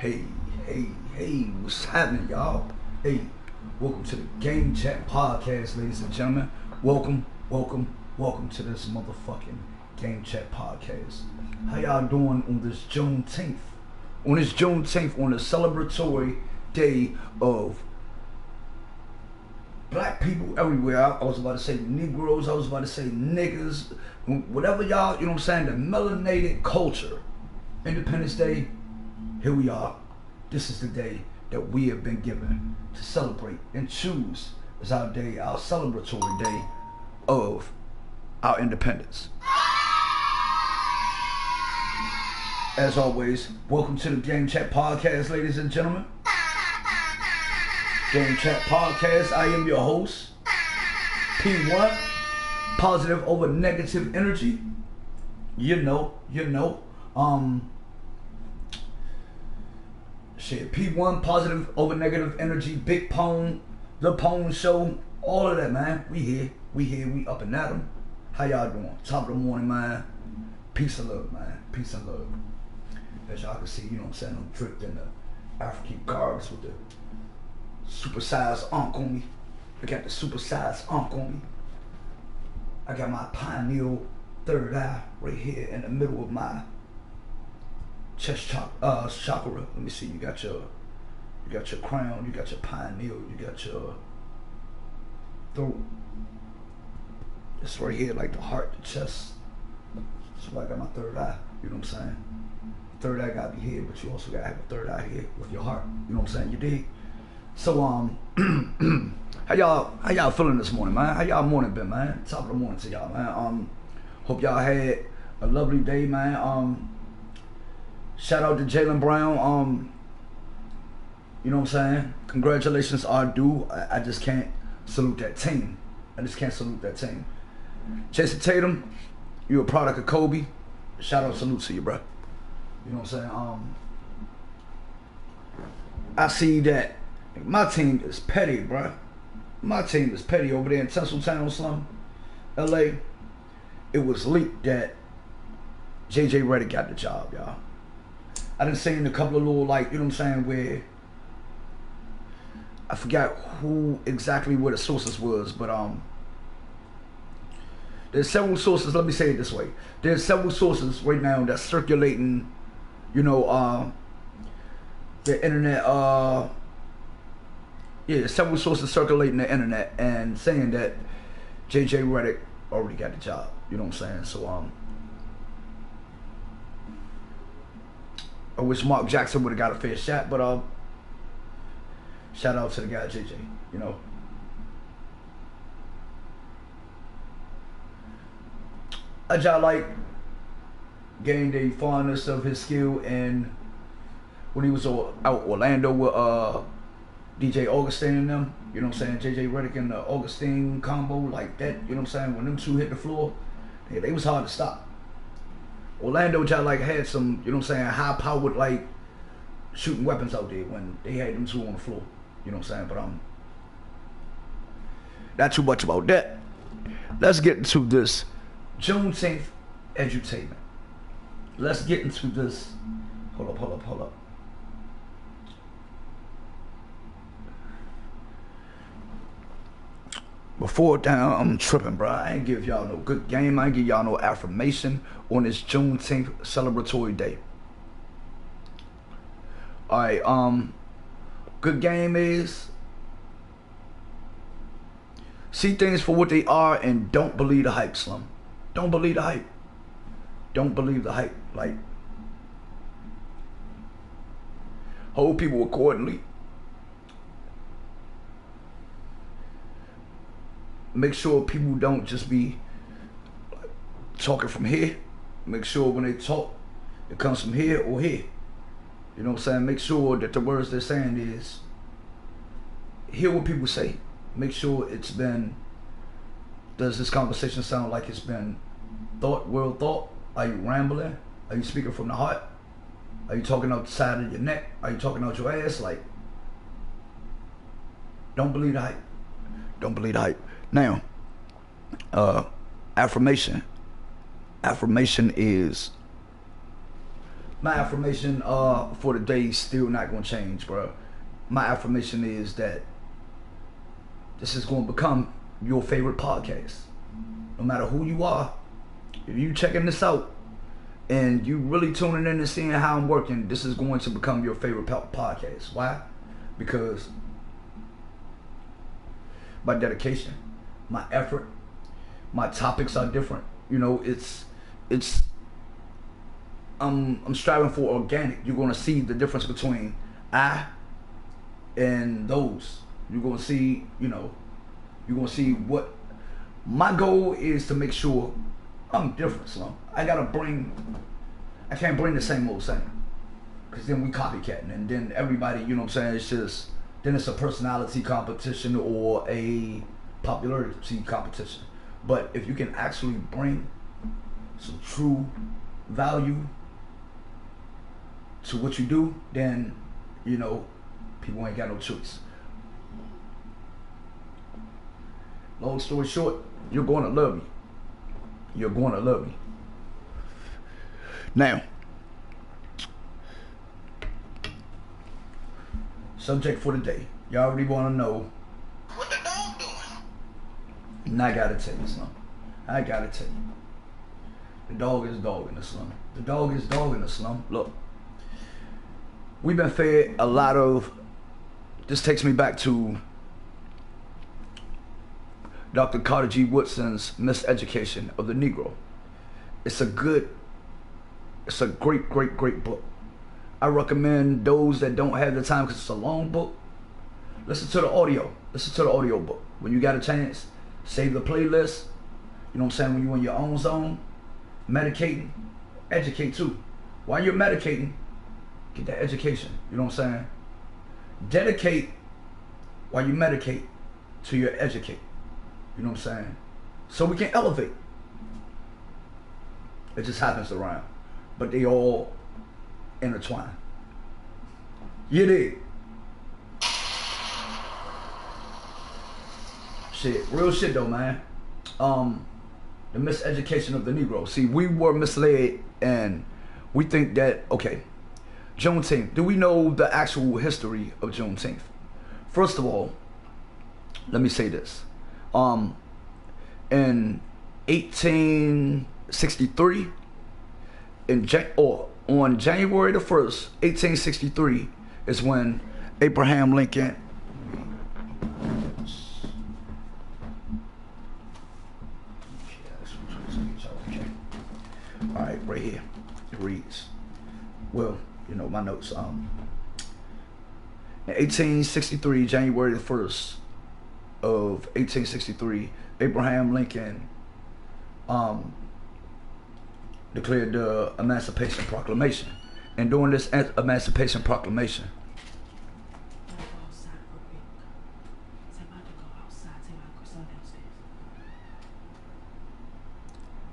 Hey, hey, what's happening, y'all? Hey, welcome to the Game Chat Podcast, ladies and gentlemen. Welcome to this motherfucking Game Chat Podcast. How y'all doing on this Juneteenth? On the celebratory day of black people everywhere. I was about to say Negroes, I was about to say niggas, whatever y'all, you know what I'm saying, the melanated culture. Independence Day, here we are. This is the day that we have been given to celebrate and choose as our day, our celebratory day of our independence. As always, welcome to the Game Chat Podcast, ladies and gentlemen. Game Chat Podcast, I am your host, P1, positive over negative energy. You know. Shit, P1, positive over negative energy, Big Pone, The Pone Show, all of that, man. We here, we up and at 'em. How y'all doing? Top of the morning, man. Peace and love, man. Peace and love. As y'all can see, you know what I'm saying, I'm dripped in the African garbs with the supersized unk on me. I got the supersized unk on me. I got my pineal third eye right here in the middle of my chest chakra. Let me see. You got your crown. You got your pineal. You got your throat. It's right here, like the heart, the chest. That's why I got my third eye. You know what I'm saying? Third eye gotta be here, but you also gotta have a third eye here with your heart. You know what I'm saying? You dig? So how y'all feeling this morning, man? How y'all morning been, man? Top of the morning to y'all, man. Hope y'all had a lovely day, man. Shout out to Jaylen Brown. You know what I'm saying? Congratulations are due. I just can't salute that team. Jason Tatum, you a product of Kobe. Shout out, salute to you, bro. You know what I'm saying? I see that my team is petty, bro. My team is petty over there in Tinseltown, Slum, LA. It was leaked that JJ Redick got the job, y'all. I done seen a couple of little, like, you know what I'm saying, where I forgot who exactly where the sources was, but there's several sources. Let me say it this way: there's several sources right now that's circulating, you know, the internet. Several sources circulating the internet and saying that JJ Redick already got the job. You know what I'm saying? So I wish Mark Jackson would have got a fair shot, but shout out to the guy JJ, you know. I just like gained a fondness of his skill and when he was out Orlando with DJ Augustine and them, you know what I'm saying, JJ Redick and the Augustine combo like that, you know what I'm saying, when them two hit the floor, they was hard to stop. Orlando just like had some, you know what I'm saying, high powered like shooting weapons out there when they had them two on the floor. You know what I'm saying? But not too much about that. Let's get into this Juneteenth edutainment. Let's get into this. Hold up. Before down, I'm tripping, bro. I ain't give y'all no good game. I ain't give y'all no affirmation on this Juneteenth celebratory day. Alright, good game is see things for what they are and don't believe the hype, Slum. Don't believe the hype. Don't believe the hype. Like, hold people accordingly. Make sure people don't just be talking from here. Make sure when they talk, it comes from here or here. You know what I'm saying? Make sure that the words they're saying is, hear what people say. Make sure it's been, does this conversation sound like it's been well thought? Are you rambling? Are you speaking from the heart? Are you talking out the side of your neck? Are you talking out your ass? Like, don't believe the hype. Don't believe the hype. Now, affirmation. Affirmation is My affirmation for the day is still not gonna change, bro. My affirmation is that this is gonna become your favorite podcast. No matter who you are, if you checking this out and you really tuning in and seeing how I'm working, this is going to become your favorite podcast. Why? Because my dedication, my effort, my topics are different. You know, I'm striving for organic. You're gonna see the difference between I and those. You're gonna see, you know, you're gonna see what my goal is to make sure I'm different, so I can't bring the same old thing. Cause then we copycatting and then everybody, you know what I'm saying, then it's a personality competition or a popularity competition. But if you can actually bring some true value to what you do, then, you know, people ain't got no choice. Long story short, you're going to love me. You're going to love me. Now, subject for the day. Y'all already want to know what the dog doing. And I gotta tell you something. I gotta tell you. The dog is dog in the slum. The dog is dog in the slum. Look, we've been fed a lot of, this takes me back to Dr. Carter G. Woodson's Miseducation of the Negro. It's a great book. I recommend those that don't have the time, because it's a long book, listen to the audio. Listen to the audio book. When you got a chance, save the playlist. You know what I'm saying? When you're in your own zone, medicating, educate too. While you're medicating, get that education. You know what I'm saying? Dedicate while you medicate to your educate. You know what I'm saying? So we can elevate. It just happens around. But they all intertwine. You dig? Shit, real shit though, man. The miseducation of the Negro. See, we were misled and we think that, okay, Juneteenth. Do we know the actual history of Juneteenth? First of all, let me say this. In 1863, on January the 1st, 1863, is when Abraham Lincoln. All right, right here, it reads. Well, you know my notes. In 1863, January the 1st of 1863, Abraham Lincoln declared the Emancipation Proclamation. And during this Emancipation Proclamation,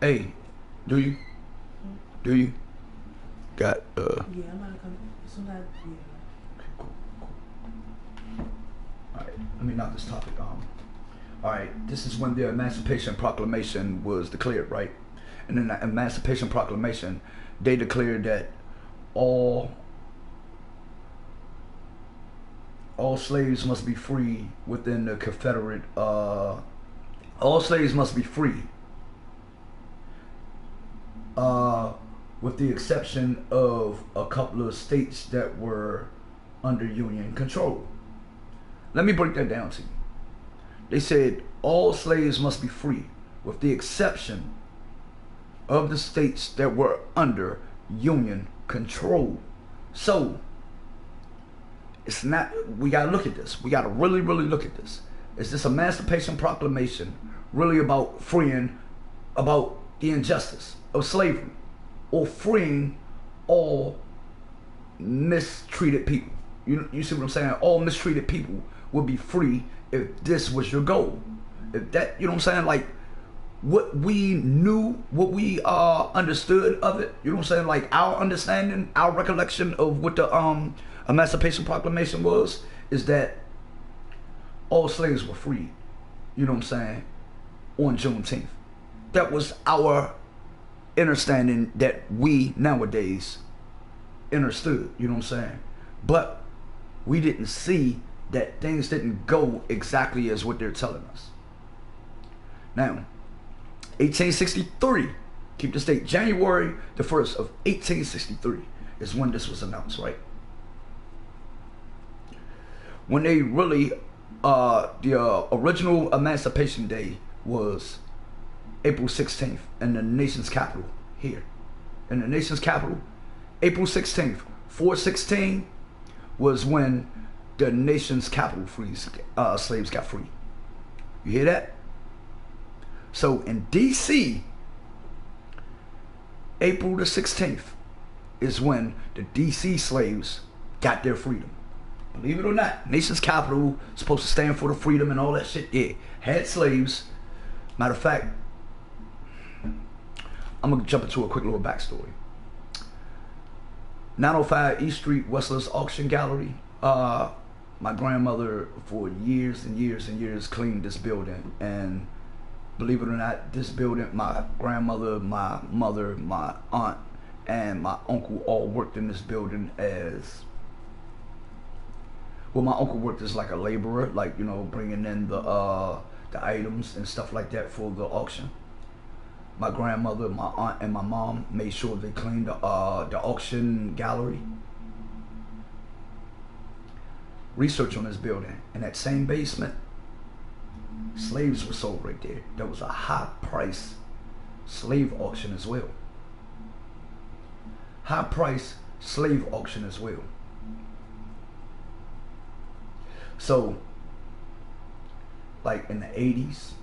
hey, do you? Do you? Got Yeah, I'm gonna come. Sometimes, yeah. Okay, cool. Alright, let me knock this topic on. Alright, this is when the Emancipation Proclamation was declared, right? And in the Emancipation Proclamation, they declared that all slaves must be free within the Confederate, all slaves must be free. With the exception of a couple of states that were under Union control. Let me break that down to you. They said all slaves must be free, with the exception of the states that were under Union control. So, it's not, we gotta look at this. We gotta really look at this. Is this Emancipation Proclamation really about freeing, about the injustice of slavery, or freeing all mistreated people? You see what I'm saying? All mistreated people would be free if this was your goal. If that, you know what I'm saying? Like, what we knew, what we understood of it, you know what I'm saying? Like, our understanding, our recollection of what the Emancipation Proclamation was, is that all slaves were freed, you know what I'm saying, on Juneteenth. That was our understanding that we nowadays understood, you know what I'm saying? But we didn't see that things didn't go exactly as what they're telling us. Now, 1863, keep the date, January the 1st of 1863 is when this was announced, right? When they really, the original Emancipation Day was April 16th in the nation's capital, here. In the nation's capital, April 16th, 4/16 was when the nation's capital slaves got free. You hear that? So in DC, April the 16th is when the DC slaves got their freedom. Believe it or not, nation's capital supposed to stand for the freedom and all that shit. Yeah, had slaves. Matter of fact, I'm gonna jump into a quick little backstory. 905 East Street, Westler's Auction Gallery. My grandmother, for years and years and years, cleaned this building, and believe it or not, this building, my grandmother, my mother, my aunt, and my uncle all worked in this building as, well, my uncle worked as like a laborer, like, you know, bringing in the items and stuff like that for the auction. My grandmother, my aunt, and my mom made sure they cleaned the auction gallery. Research on this building. In that same basement, slaves were sold right there. There was a high price slave auction as well. High price slave auction as well. So, like in the 80s,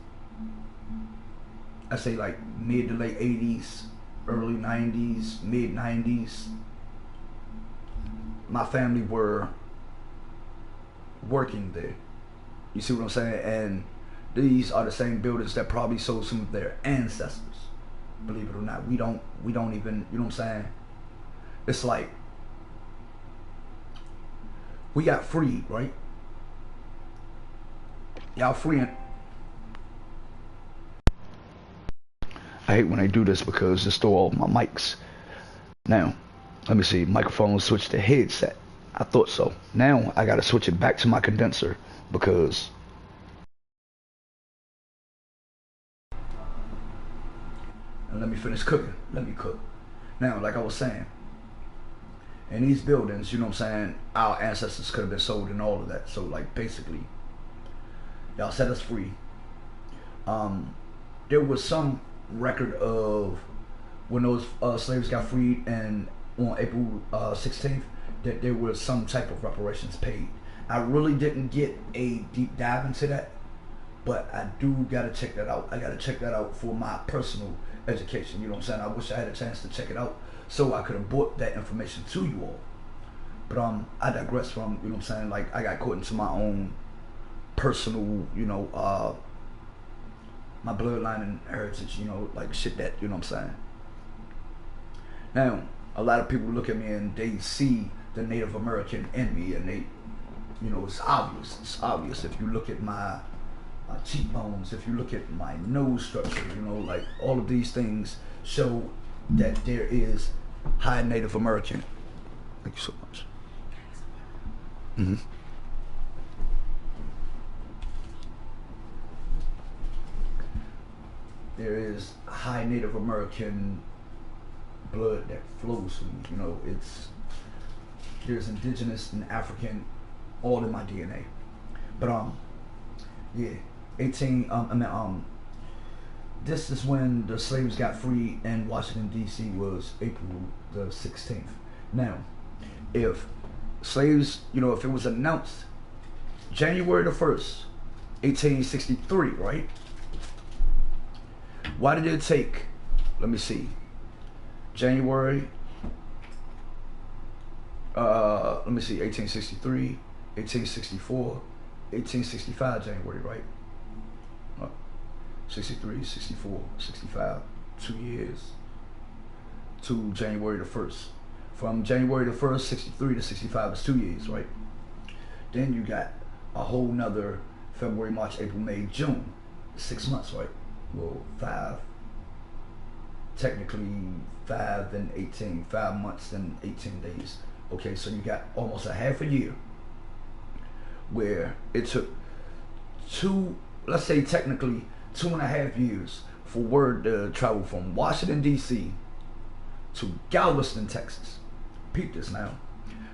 I say like mid to late 80s, early 90s, mid 90s, my family were working there. You see what I'm saying? And these are the same buildings that probably sold some of their ancestors. Believe it or not, we don't even, you know what I'm saying? It's like we got freed, right? Y'all freeing. I hate when I do this because it's throw all my mics. Now, let me see. Microphone switch to headset. I thought so. Now I gotta switch it back to my condenser because and let me finish cooking. Let me cook. Now, like I was saying, in these buildings, you know what I'm saying, our ancestors could have been sold and all of that. So like basically, y'all set us free. There was some record of when those slaves got freed and on April 16th that there was some type of reparations paid. I really didn't get a deep dive into that, but I do gotta check that out. I gotta check that out for my personal education, you know what I'm saying? I wish I had a chance to check it out so I could have brought that information to you all. But I digress from, you know what I'm saying, like I got caught into my own personal, you know, my bloodline and heritage, you know, like shit that, you know what I'm saying? Now, a lot of people look at me and they see the Native American in me, and they, you know, it's obvious. It's obvious if you look at my cheekbones, if you look at my nose structure, you know, like all of these things show that there is high Native American. Thank you so much. There is high Native American blood that flows through me. You know, there's indigenous and African all in my DNA. But yeah, this is when the slaves got free in Washington D.C. was April the 16th. Now, if slaves, you know, if it was announced January the 1st, 1863, right? Why did it take, let me see, January, let me see, 1863, 1864, 1865 January, right? 63, 64, 65, 2 years to January the 1st. From January the 1st, 63 to 65 is 2 years, right? Then you got a whole nother February, March, April, May, June, 6 months, right? Well, 5, technically 5 months and 18 days. Okay, so you got almost a half a year where it took let's say technically 2.5 years for word to travel from Washington D.C. to Galveston, Texas. Peep this now,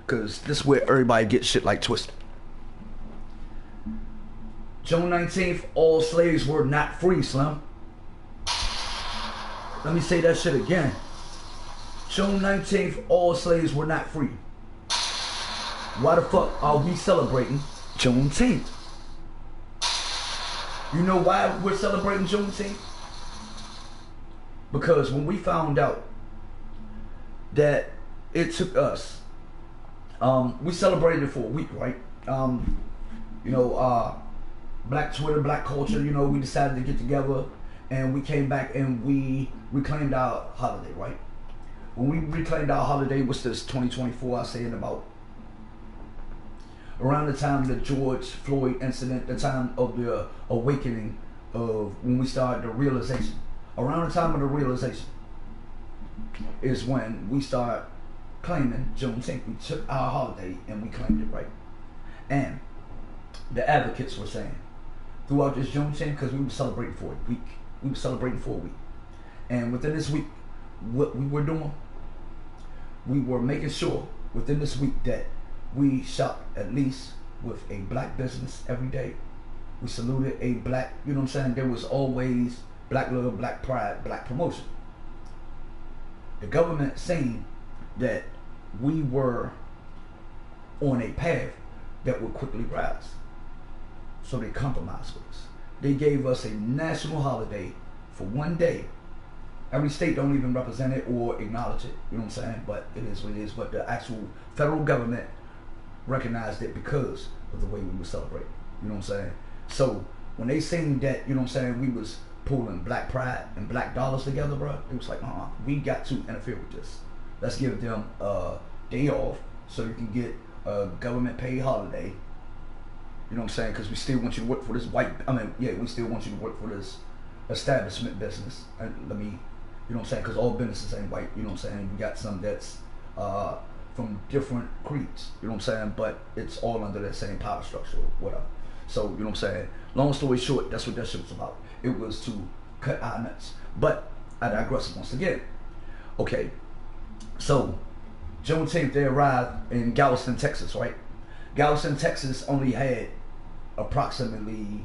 cause this is where everybody gets shit like twisted. June 19th, all slaves were not free, Slim. Let me say that shit again. June 19th, all slaves were not free. Why the fuck are we celebrating Juneteenth? You know why we're celebrating Juneteenth? Because when we found out that it took us, we celebrated it for a week, right? Black Twitter, black culture, we decided to get together and we came back and we reclaimed our holiday, right? When we reclaimed our holiday, what's this, 2024, I say in about around the time of the George Floyd incident, the time of the awakening of when we started the realization. Around the time of the realization is when we start claiming Juneteenth. We took our holiday and we claimed it, right? And the advocates were saying, throughout this Juneteenth, because we were celebrating for a week. And within this week, what we were doing, we were making sure within this week that we shopped at least with a black business every day. We saluted a black, there was always black love, black pride, black promotion. The government saying that we were on a path that would quickly rise. So they compromised with us. They gave us a national holiday for one day. Every state don't even represent it or acknowledge it, but it is what it is. But the actual federal government recognized it because of the way we were celebrating, So when they seen that, we was pulling black pride and black dollars together, bro, it was like, we got to interfere with this. Let's give them a day off so you can get a government paid holiday. Because we still want you to work for this we still want you to work for this establishment business. And because all businesses ain't white, we got some that's from different creeds, but it's all under that same power structure or whatever. So, long story short, that's what that shit was about. It was to cut our nuts. But I digress once again. Okay, so Juneteenth, they arrived in Galveston, Texas, right? Galveston, Texas only had approximately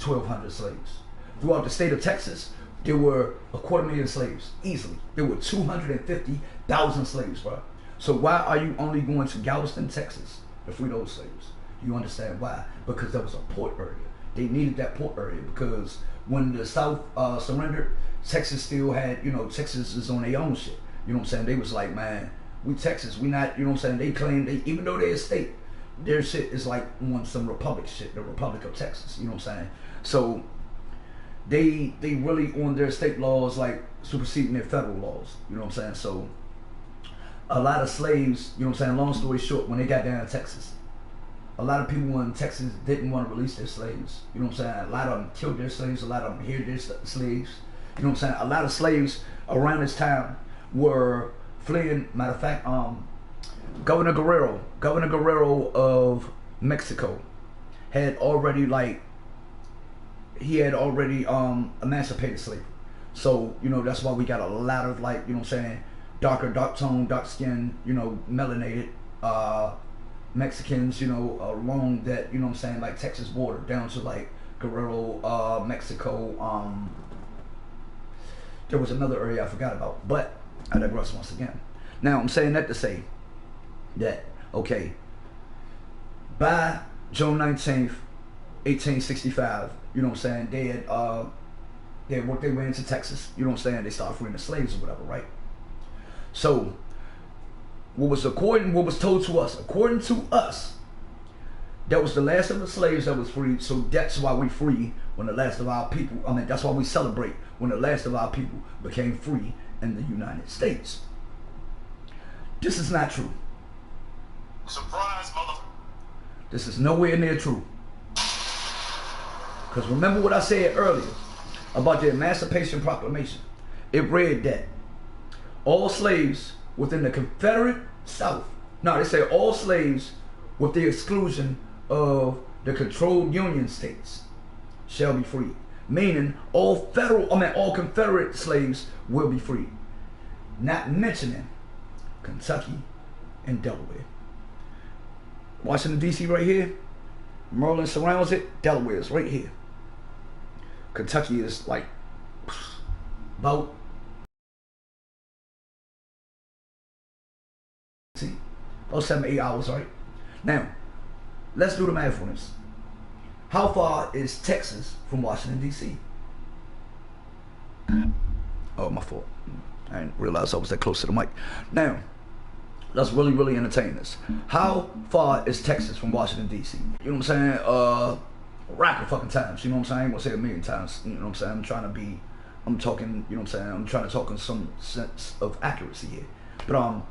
1,200 slaves. Throughout the state of Texas, there were 250,000 slaves, easily. There were 250,000 slaves, bro. So why are you only going to Galveston, Texas to free those slaves? You understand why? Because there was a port area. They needed that port area because when the South surrendered, Texas still had, Texas is on their own shit. They was like, man, we Texas, we not, They claim even though they're a state, their shit is like on some republic shit, the Republic of Texas, So they really on their state laws like superseding their federal laws, So a lot of slaves, long story short, when they got down to Texas, a lot of people in Texas didn't want to release their slaves. A lot of them killed their slaves, a lot of them hid their slaves. A lot of slaves around this time were fleeing. Matter of fact, Governor Guerrero of Mexico had already emancipated slavery. So, that's why we got a lot of dark tone, dark skin, melanated Mexicans, along that, Texas border down to Guerrero, Mexico. There was another area I forgot about, but I digress once again. Now, I'm saying that to say that, okay, by June 19th, 1865, they had worked their way into Texas, they started freeing the slaves or whatever, right? So, what was told to us, according to us, that was the last of the slaves that was freed, so that's why we free when the last of our people, that's why we celebrate when the last of our people became free in the United States. This is not true. Surprise, mother. This is nowhere near true. Because remember what I said earlier about the Emancipation Proclamation. It read that all slaves within the Confederate South. No, they say all slaves with the exclusion of the controlled Union states shall be free. Meaning all Confederate slaves will be free. Not mentioning Kentucky and Delaware. Washington, D.C. right here. Maryland surrounds it. Delaware is right here. Kentucky is like about 7-8 hours, right? Now, let's do the math on this. How far is Texas from Washington, D.C.? Oh, my fault. I didn't realize I was that close to the mic. Now, let's really entertain this. How far is Texas from Washington, D.C.? You know what I'm saying? Rapid fucking times. You know what I'm saying? I ain't gonna say it a million times. You know what I'm saying? I'm talking, you know what I'm saying? I'm trying to talk in some sense of accuracy here. But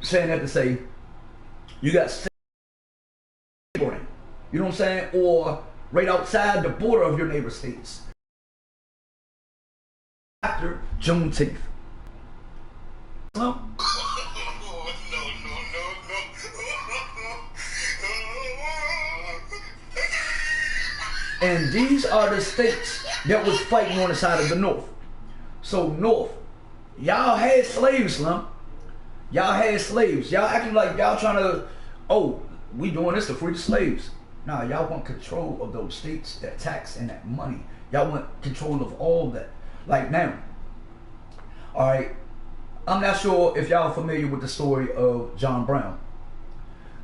saying that to say, you got border, you know what I'm saying? Or right outside the border of your neighbor states. After Juneteenth. No? And these are the states that was fighting on the side of the North. So North, y'all had slaves, Slum. Y'all had slaves. Y'all acting like y'all trying to, oh, we doing this to free the slaves. Nah, y'all want control of those states, that tax and that money. Y'all want control of all that. Like now, all right, I'm not sure if y'all familiar with the story of John Brown.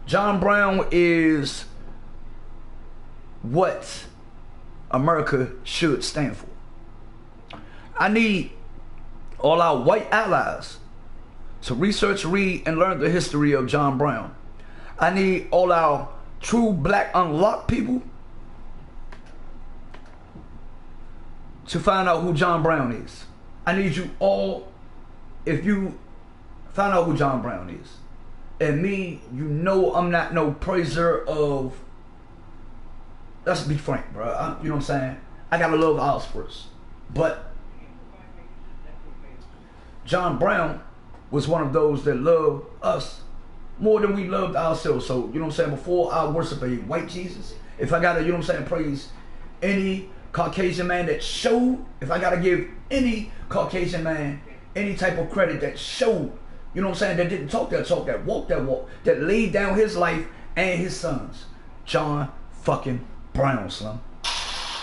John Brown is what America should stand for. I need all our white allies to research, read, and learn the history of John Brown. I need all our true black unlocked people to find out who John Brown is. I need you all, if you find out who John Brown is, and me, you know I'm not no praiser of, let's be frank, bro. You know what I'm saying? I gotta love ours first. But John Brown was one of those that loved us more than we loved ourselves. So, you know what I'm saying? Before I worship a white Jesus, if I gotta, you know what I'm saying, praise any Caucasian man that showed, if I gotta give any Caucasian man any type of credit that showed, you know what I'm saying, that didn't talk that talk, that walked that walk, that laid down his life and his sons, John fucking Brown, son.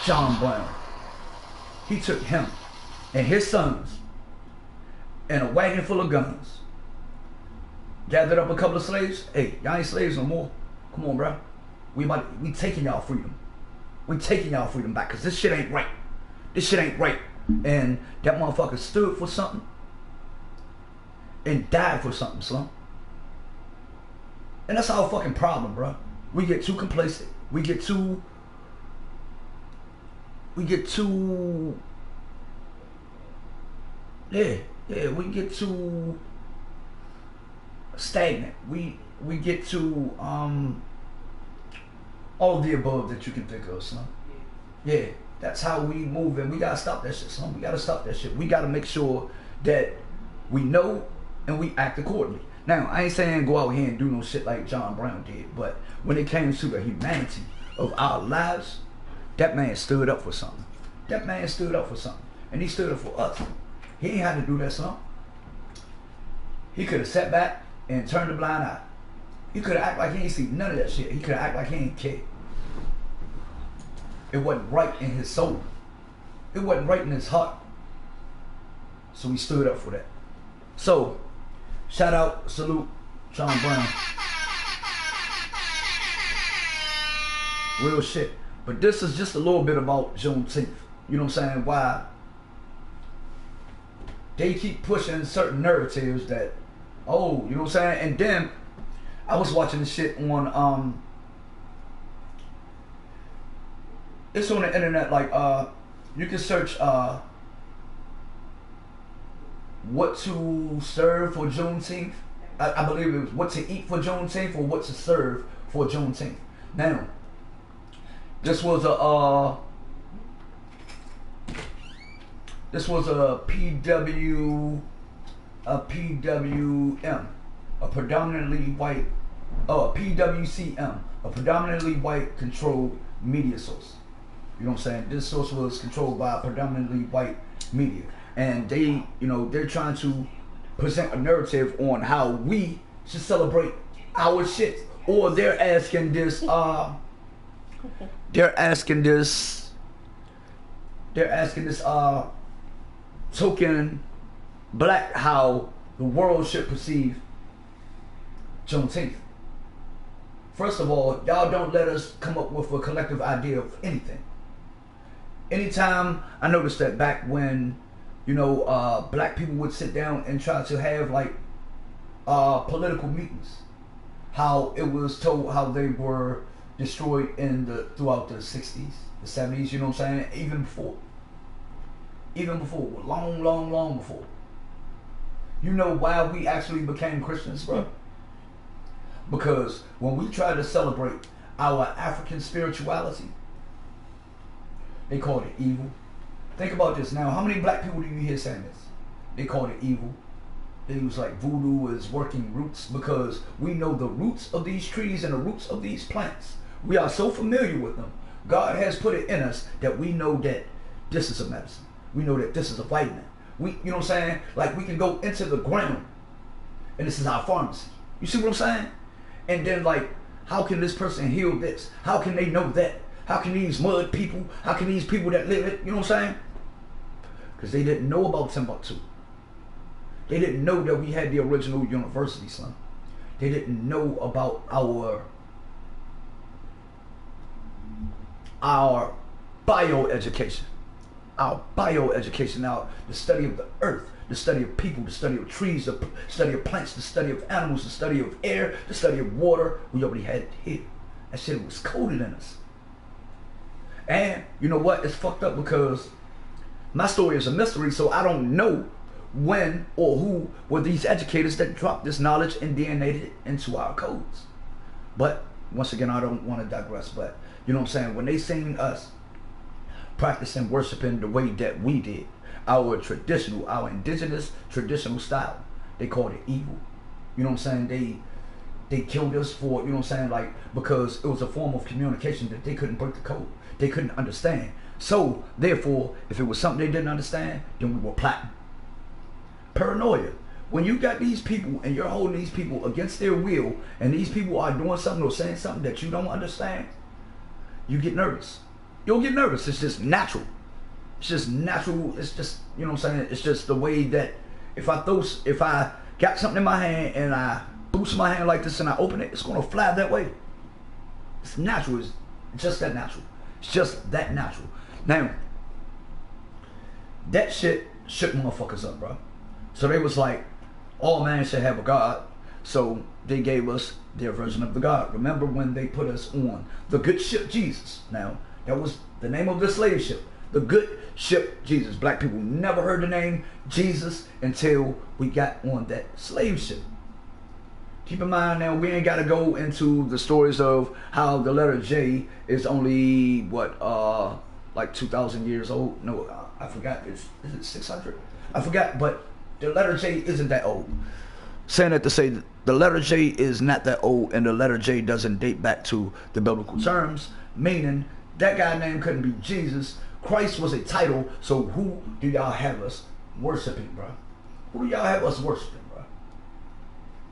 John Brown. He took him and his sons and a wagon full of guns, gathered up a couple of slaves. Hey, y'all ain't slaves no more. Come on, bro. We taking y'all freedom. We taking y'all freedom back, because this shit ain't right. This shit ain't right. And that motherfucker stood for something and died for something, Slum. And that's our fucking problem, bro. We get too complacent. We get too we get too stagnant. We get too all of the above that you can think of, son. Yeah, that's how we move, and we gotta stop that shit, son. We gotta stop that shit. We gotta make sure that we know and we act accordingly. Now, I ain't saying go out here and do no shit like John Brown did, but when it came to the humanity of our lives, that man stood up for something. That man stood up for something. And he stood up for us. He ain't had to do that, son. He could have sat back and turned a blind eye. He could have acted like he ain't seen none of that shit. He could have acted like he ain't care. It wasn't right in his soul. It wasn't right in his heart. So he stood up for that. So, shout out, salute, John Brown. Real shit. But this is just a little bit about Juneteenth. You know what I'm saying? Why they keep pushing certain narratives that, oh, you know what I'm saying? And then I was watching this shit on it's on the internet, like you can search what to serve for Juneteenth. I believe it was what to eat for Juneteenth or what to serve for Juneteenth. Now, this was a PW a PWM, a predominantly white, PWCM, a predominantly white controlled media source. You know what I'm saying? This source was controlled by predominantly white media. And they, they're trying to present a narrative on how we should celebrate our shit. Or they're asking this, token black how the world should perceive Juneteenth. First of all, y'all don't let us come up with a collective idea of anything. Anytime I noticed that back when, black people would sit down and try to have like political meetings, how it was told how they were destroyed throughout the 60s, the 70s, you know what I'm saying? Even before, long before. You know why we actually became Christians, bro? Because when we try to celebrate our African spirituality, they called it evil. Think about this now. How many black people do you hear saying this? They called it evil. They was like voodoo is working roots, because we know the roots of these trees and the roots of these plants. We are so familiar with them. God has put it in us that we know that this is a medicine. We know that this is a vitamin. You know what I'm saying? Like we can go into the ground and this is our pharmacy. You see what I'm saying? And then like, how can this person heal this? How can they know that? How can these mud people, how can these people that live it, you know what I'm saying? Because they didn't know about Timbuktu. They didn't know that we had the original university, son. They didn't know about our bioeducation. Our bioeducation, now the study of the earth, the study of people, the study of trees, the study of plants, the study of animals, the study of air, the study of water. We already had it here. That shit was coded in us. And you know what? It's fucked up because my story is a mystery, so I don't know when or who were these educators that dropped this knowledge and DNA'd it into our codes. But once again, I don't want to digress, but you know what I'm saying? When they seen us practicing worshiping the way that we did, our indigenous traditional style, they called it evil. You know what I'm saying? They killed us for, you know what I'm saying, like, because it was a form of communication that they couldn't break the code. They couldn't understand. So, therefore, if it was something they didn't understand, then we were plotting. Paranoia. When you got these people and you're holding these people against their will, and these people are doing something or saying something that you don't understand, you get nervous. You'll get nervous. It's just natural. It's just natural. It's just, you know what I'm saying? It's just the way that if I got something in my hand and I boost my hand like this and I open it, it's going to fly that way. It's natural. It's just that natural. It's just that natural. Now, that shit shook motherfuckers up, bro. So they was like, all man should have a God. So they gave us their version of the God. Remember when they put us on the good ship Jesus? Now, that was the name of the slave ship. The good ship Jesus. Black people never heard the name Jesus until we got on that slave ship. Keep in mind now, we ain't got to go into the stories of how the letter J is only, what, like 2,000 years old? No, I forgot. Is it 600? I forgot, but the letter J isn't that old. Saying that to say that the letter J is not that old, and the letter J doesn't date back to the biblical terms, meaning that guy name couldn't be Jesus. Christ was a title, so who do y'all have us worshiping, bro? Who do y'all have us worshiping, bro?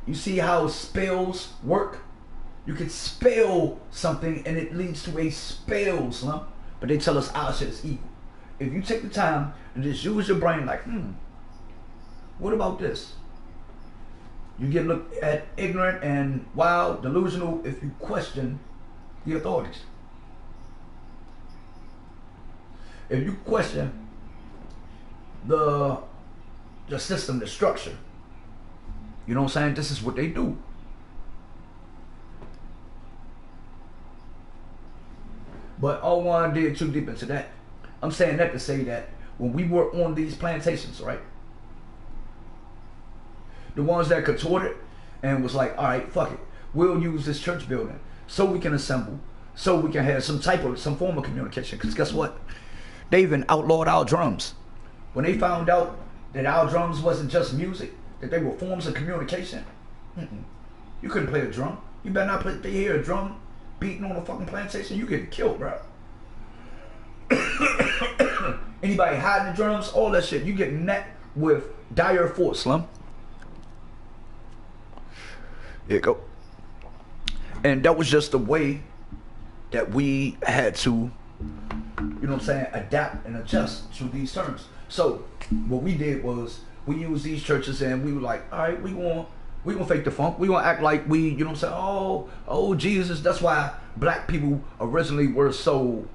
You see how spells work? You can spell something and it leads to a spell, son. But they tell us our shit is evil. If you take the time and just use your brain like, what about this? You get looked at ignorant and wild, delusional if you question the authorities. If you question the system, the structure, you know what I'm saying? This is what they do. But I don't want to dig too deep into that. I'm saying that to say that when we were on these plantations, right? The ones that contorted and was like, all right, fuck it. We'll use this church building so we can assemble, so we can have some form of communication. Because guess what? They even outlawed our drums. When they found out that our drums wasn't just music, that they were forms of communication. You couldn't play a drum. You better not play. They hear a drum beating on a fucking plantation, you get killed, bro. Anybody hiding the drums, all that shit, you get met with dire force, Slum. Here you go. And that was just the way that we had to, you know what I'm saying, adapt and adjust to these terms. So what we did was we used these churches and we were like, all right, we gonna fake the funk. We gonna act like we, you know what I'm saying, oh Jesus. That's why black people originally were so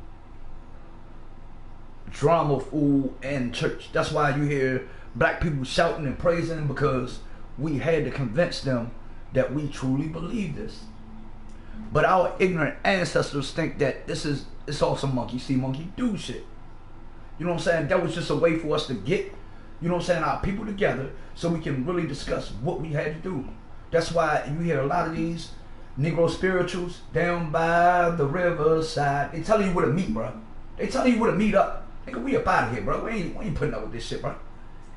drama-full in church. That's why you hear black people shouting and praising, because we had to convince them that we truly believe this. But our ignorant ancestors think that it's all some monkey see, monkey do shit. You know what I'm saying? That was just a way for us to get, you know what I'm saying, our people together so we can really discuss what we had to do. That's why you hear a lot of these Negro spirituals down by the riverside. They telling you where to meet, bro. They telling you where to meet up. Nigga, we up out of here, bro. We ain't putting up with this shit, bro.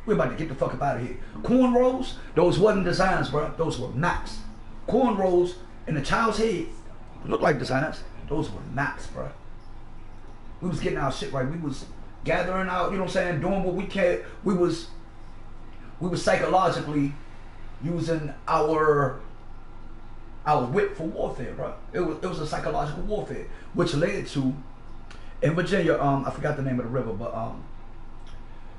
We about to get the fuck up out of here. Cornrows, those wasn't designs, bro. Those were knots. Cornrows in a child's head look like designs. Those were knots, bro. We was getting our shit right. We was gathering out, you know what I'm saying, doing what we can. We was psychologically using our wit for warfare, bro. It was a psychological warfare, which led to, in Virginia, I forgot the name of the river, but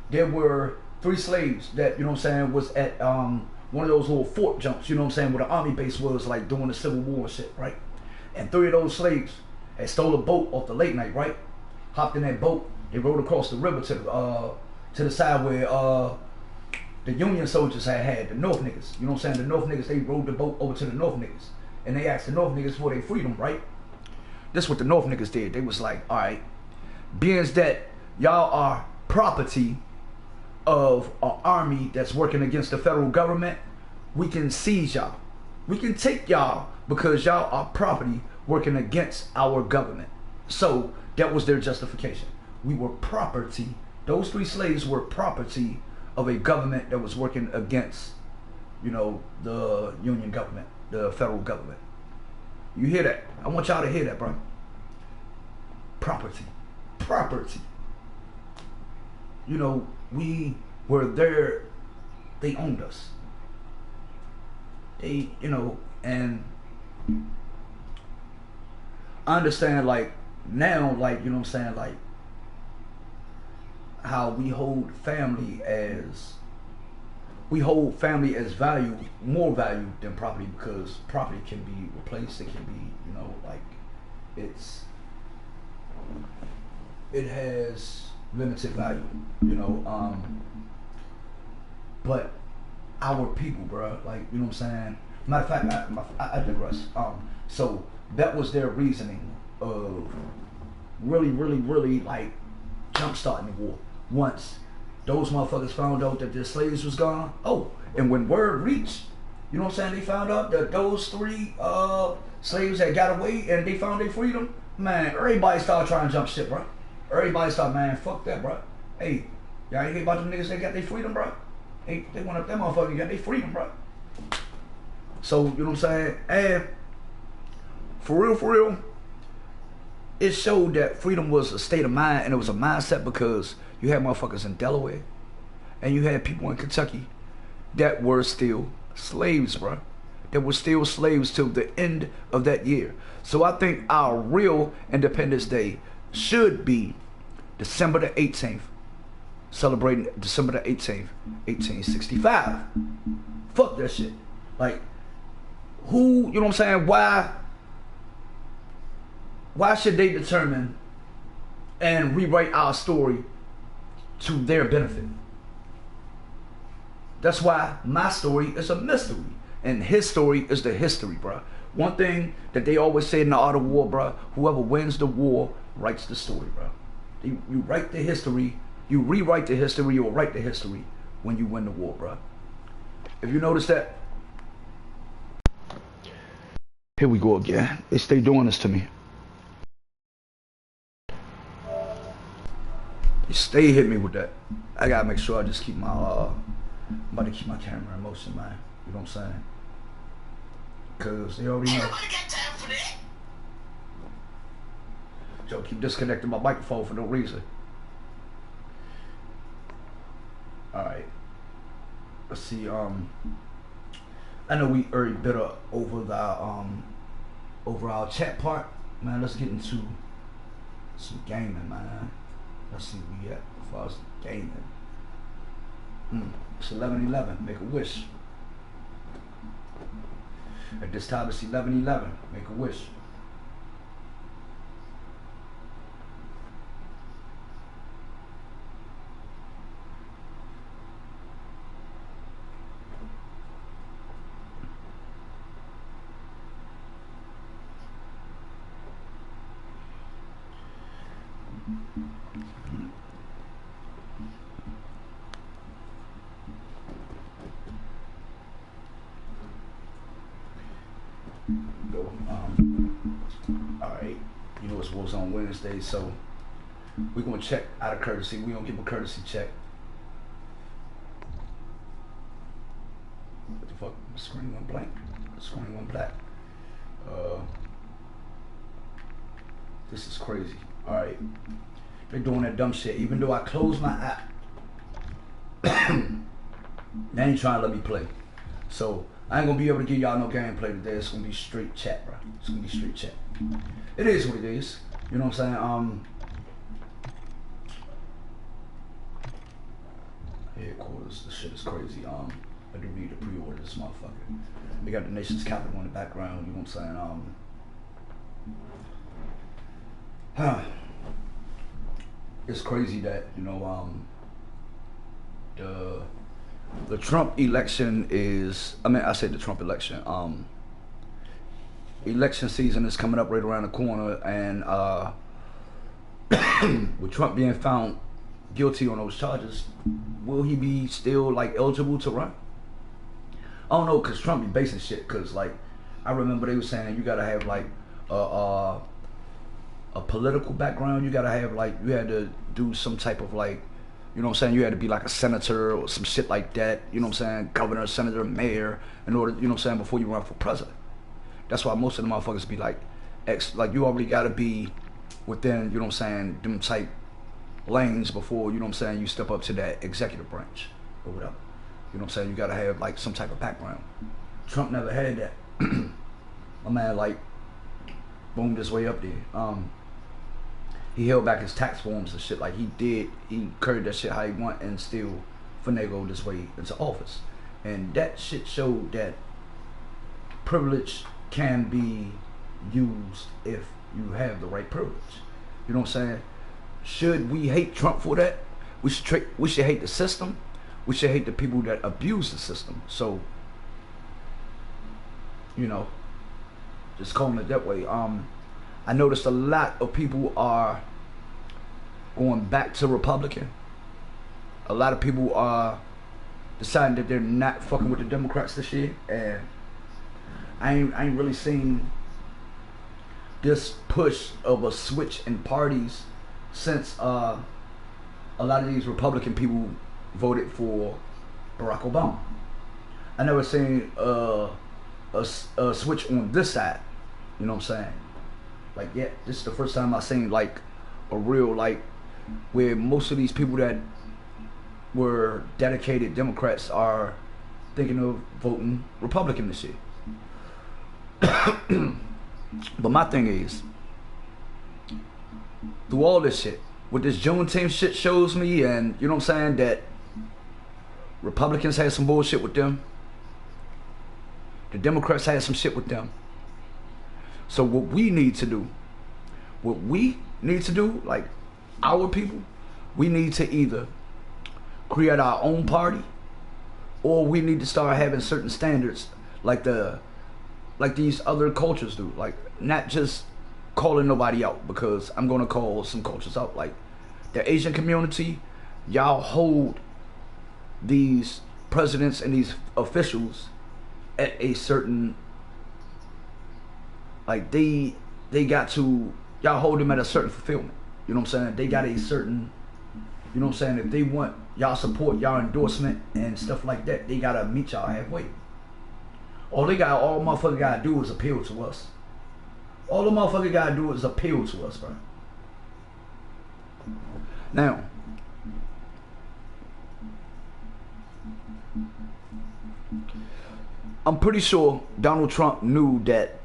there were 3 slaves that, you know what I'm saying, was at one of those little fort jumps, you know what I'm saying, where the army base was, like during the Civil War and shit, right? And 3 of those slaves had stole a boat off the late night, right? Hopped in that boat, they rowed across the river to the side where the Union soldiers had the North niggas. You know what I'm saying? The North niggas, they rowed the boat over to the North niggas. And they asked the North niggas for their freedom, right? This is what the North niggas did. They was like, all right, being that y'all are property of an army that's working against the federal government, we can seize y'all. We can take y'all because y'all are property working against our government. So that was their justification. We were property. Those 3 slaves were property of a government that was working against, you know, the Union government, the federal government. You hear that? I want y'all to hear that, bro. Property. Property. You know, we were there. They owned us. They, you know, and I understand, like, now, like, you know what I'm saying, like, how we hold family as value, more value than property, because property can be replaced. It can be, you know, like, it has limited value, you know, but our people, bro, like, you know what I'm saying, matter of fact, I digress. So that was their reasoning of really like jump starting the war. Once those motherfuckers found out that their slaves was gone, and when word reached, you know what I'm saying, they found out that those 3 slaves had got away and they found their freedom, man, everybody started trying to jump ship, bro. Everybody started, man, fuck that, bro. Hey, y'all ain't hear about them niggas that got their freedom, bro? They went up that motherfucker, got their freedom, bro. So, you know what I'm saying? And for real, it showed that freedom was a state of mind, and it was a mindset, because you had motherfuckers in Delaware and you had people in Kentucky that were still slaves, bro. That were still slaves till the end of that year. So I think our real Independence Day should be December the 18th, celebrating December the 18th, 1865. Fuck that shit. Like, who, you know what I'm saying, why should they determine and rewrite our story to their benefit? That's why my story is a mystery, and his story is the history, bro. One thing that they always say in the art of war, bro, whoever wins the war writes the story, bro. You write the history, you rewrite the history, or write the history when you win the war, bro. If you notice that, here we go again. They stay doing this to me. They stay hit me with that. I gotta make sure I just keep my I'm about to keep my camera in motion, man. You know what I'm saying? Cause they already know. Nobody got time for that. Joe, keep disconnecting my microphone for no reason. Alright. Let's see, I know we already bit over the over our chat part. Man, let's get into some gaming, man. Let's see what we got as far as gaming. It's 11:11. Make a wish. At this time, it's 11:11. Make a wish. Go. Alright. You know it's Wolves on Wednesday, so we're gonna check out of courtesy. We gonna give a courtesy check. What the fuck? The screen went blank. The screen went black. This is crazy. Alright. They're doing that dumb shit. Even though I closed my app, they ain't trying to let me play. So I ain't gonna be able to give y'all no gameplay today. It's gonna be straight chat, bro. It's gonna be straight chat. It is what it is. You know what I'm saying? Headquarters. This shit is crazy. I do need to pre-order this motherfucker. We got the nation's capital in the background. You know what I'm saying? It's crazy that, you know, the Trump election is, I said the Trump election, election season is coming up right around the corner, and with Trump being found guilty on those charges, will he be still like eligible to run? I don't know, cause Trump be basing shit, cause like, I remember they were saying you gotta have like a political background, you gotta have like, you had to do some type of like, you know what I'm saying, you had to be like a senator or some shit like that, you know what I'm saying, governor, senator, mayor, in order, you know what I'm saying, before you run for president. That's why most of the motherfuckers be like, like you already gotta be within, you know what I'm saying, them type lanes before, you know what I'm saying, you step up to that executive branch or whatever. You know what I'm saying, you gotta have like some type of background. Trump never had that. My man like boomed his way up there. He held back his tax forms and shit like he curried that shit how he want and still finagled his way into office. And that shit showed that privilege can be used if you have the right privilege. You know what I'm saying? Should we hate Trump for that? We should hate the system. We should hate the people that abuse the system. So, you know, just calling it that way. I noticed a lot of people are going back to Republican. A lot of people are deciding that they're not fucking with the Democrats this year, and I ain't really seen this push of a switch in parties since a lot of these Republican people voted for Barack Obama. I never seen a switch on this side. You know what I'm saying? Like, yeah, this is the first time I seen like a real like where most of these people that were dedicated Democrats are thinking of voting Republican this year. But my thing is, through all this shit, what this Juneteenth shit shows me, and you know what I'm saying, that Republicans had some bullshit with them. The Democrats had some shit with them. So what we need to do, like our people, we need to either create our own party, or we need to start having certain standards like these other cultures do. Like, not just calling nobody out, because I'm gonna call some cultures out. Like the Asian community, y'all hold these presidents and these officials at a certain, like they got to, y'all hold them at a certain fulfillment. You know what I'm saying? They got a certain, you know what I'm saying, if they want y'all support, y'all endorsement and stuff like that, they gotta meet y'all halfway. All motherfucker gotta do is appeal to us. All the motherfucker gotta do is appeal to us, bro. Now, I'm pretty sure Donald Trump knew that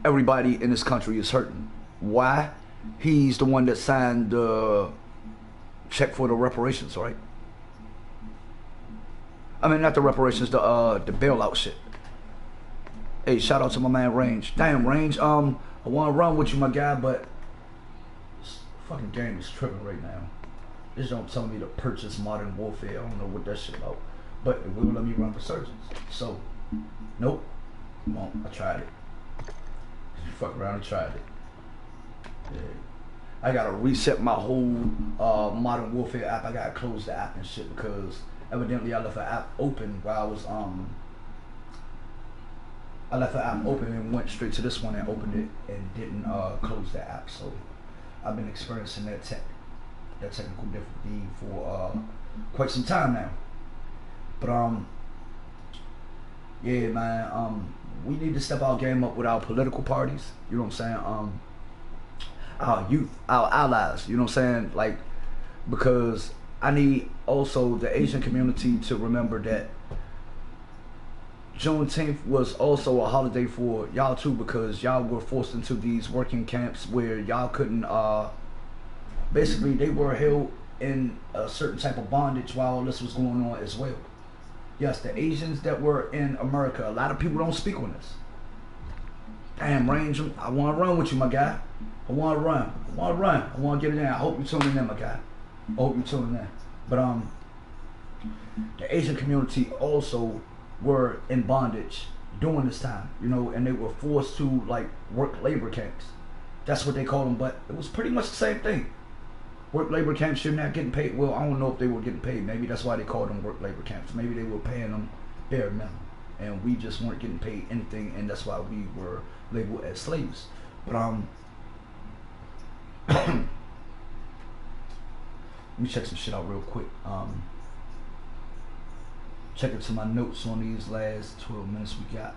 everybody in this country is hurting. Why? He's the one that signed the check for the reparations, right? I mean, not the reparations, the bailout shit. Hey, shout out to my man Range. Damn, Range, I want to run with you, my guy, but this fucking game is tripping right now. This don't tell me to purchase Modern Warfare. I don't know what that shit about, but it will let me run Resurgence. So, nope. Come on, I tried it. You fuck around and tried it. Yeah. I gotta reset my whole Modern Warfare app. I gotta close the app and shit because evidently I left the app open while I was I left the app open and went straight to this one and opened it and didn't close the app. So I've been experiencing that technical difficulty for quite some time now. But yeah, man, we need to step our game up with our political parties. You know what I'm saying? Our youth, our allies. You know what I'm saying? Like, because I need also the Asian community to remember that Juneteenth was also a holiday for y'all too, because y'all were forced into these working camps where y'all couldn't basically they were held in a certain type of bondage while all this was going on as well. Yes, the Asians that were in America, a lot of people don't speak on this. Damn, Range, I want to run with you, my guy. I want to run. I want to get it in. I hope you're tuning in, my guy. I hope you're tuning in. But the Asian community also were in bondage during this time, you know, and they were forced to like work labor camps. That's what they call them, but it was pretty much the same thing. Work labor camps, you're not getting paid. Well, I don't know if they were getting paid. Maybe that's why they called them work labor camps. Maybe they were paying them bare minimum, and we just weren't getting paid anything, and that's why we were labeled as slaves. But let me check some shit out real quick. Check into my notes on these last 12 minutes we got.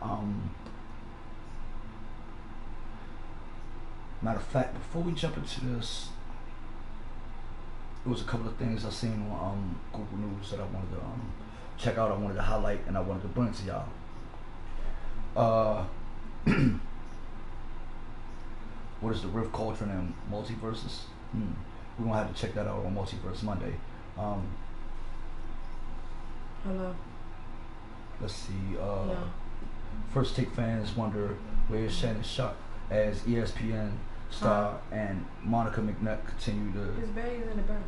Matter of fact, before we jump into this, there was a couple of things I seen on Google News that I wanted to check out. I wanted to highlight and I wanted to bring to y'all. What is the Rift Culture and Multiverses? We're gonna have to check that out on Multiverse Monday. Hello. Let's see. Yeah. First Take fans wonder where is Shannon Sharp as ESPN star and Monica McNutt continue to. His bag is in the back.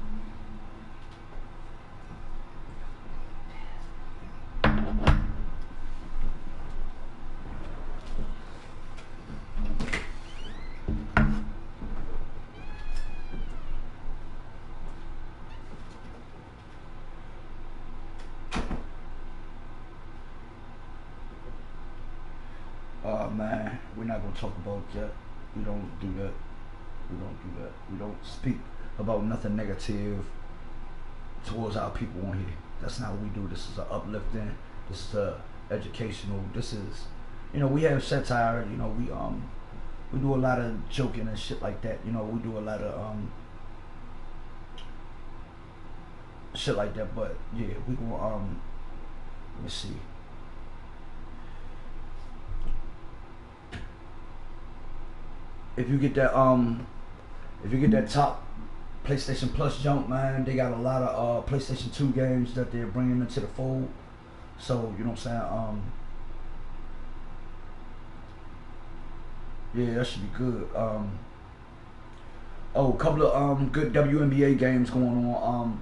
Man, we're not gonna talk about that. We don't do that. We don't speak about nothing negative towards our people on here. That's not what we do. This is a uplifting. This is a educational. This is, you know, we have satire. You know, we do a lot of joking and shit like that. You know, we do a lot of shit like that. But yeah, we gonna let me see. If you get that top PlayStation Plus jump, man, they got a lot of PlayStation 2 games that they're bringing into the fold. So you know what I'm saying? Yeah, that should be good. A couple of good WNBA games going on.